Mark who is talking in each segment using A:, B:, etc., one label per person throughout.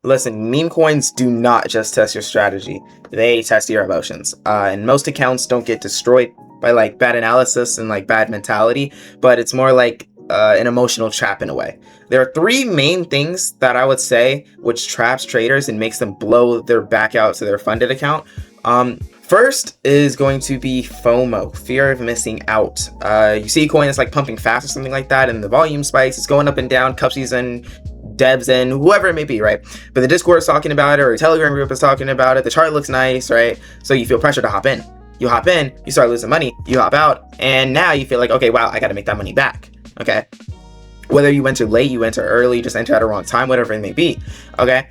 A: Listen, meme coins do not just test your strategy, they test your emotions. And most accounts don't get destroyed by like bad analysis and like bad mentality, but it's more like an emotional trap in a way. There are three main things that I would say which traps traders and makes them blow their back out to their funded account. First is going to be FOMO, fear of missing out. You see a coin that's like pumping fast or something like that, and the volume spikes, it's going up and down, cup season, devs and whoever it may be, right? But the Discord is talking about it, or a Telegram group is talking about it, the chart looks nice, right? So you feel pressure to hop in. You hop in, you start losing money, you hop out, and now you feel like, okay, wow, I gotta make that money back, okay? Whether you enter late, you enter early, just enter at a wrong time, whatever it may be, okay?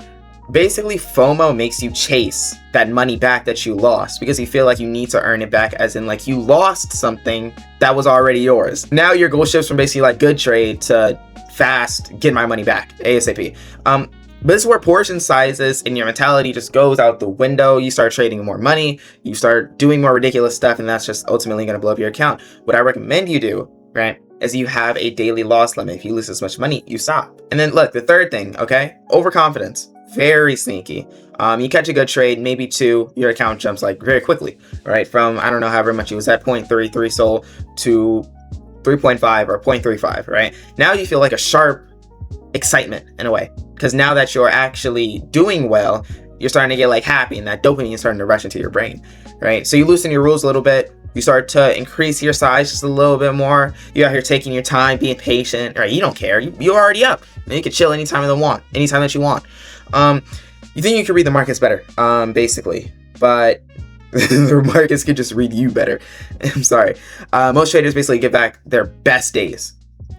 A: Basically, FOMO makes you chase that money back that you lost because you feel like you need to earn it back, as in like you lost something that was already yours. Now your goal shifts from basically like good trade to fast, get my money back, ASAP. But this is where portion sizes and your mentality just goes out the window. You start trading more money, you start doing more ridiculous stuff, and that's just ultimately going to blow up your account. What I recommend you do, right, is you have a daily loss limit. If you lose this much money, you stop. And then look, the third thing, okay, overconfidence. Very sneaky. You catch a good trade, maybe two, your account jumps like very quickly, right? From, I don't know, however much it was at 0.33 SOL to 3.5 or 0.35, right? Now you feel like a sharp excitement in a way, because now that you're actually doing well, you're starting to get like happy, and that dopamine is starting to rush into your brain, right? So you loosen your rules a little bit, you start to increase your size just a little bit more. You're out here taking your time, being patient, right? You don't care. You're already up. And you can chill anytime that you want. You think you can read the markets better, basically, but the markets could just read you better. I'm sorry. Most traders basically get back their best days,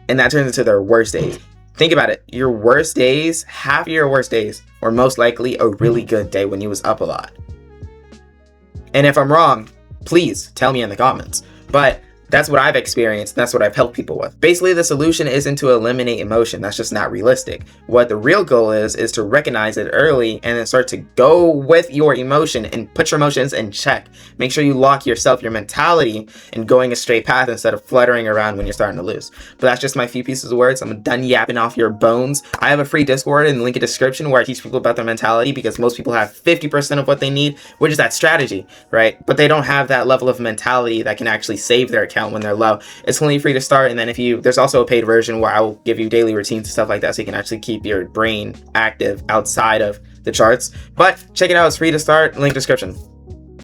A: and that turns into their worst days. Think about it. Your worst days, half of your worst days, were most likely a really good day when you was up a lot. And if I'm wrong, please tell me in the comments. But that's what I've experienced. That's what I've helped people with. Basically, the solution isn't to eliminate emotion. That's just not realistic. What the real goal is to recognize it early and then start to go with your emotion and put your emotions in check. Make sure you lock yourself, your mentality, in going a straight path instead of fluttering around when you're starting to lose. But that's just my few pieces of words. I'm done yapping off your bones. I have a free Discord in the link in the description where I teach people about their mentality, because most people have 50% of what they need, which is that strategy, right? But they don't have that level of mentality that can actually save their account when they're low. It's only free to start, and then there's also a paid version where I will give you daily routines and stuff like that, so you can actually keep your brain active outside of the charts. But check it out, it's free to start, link description.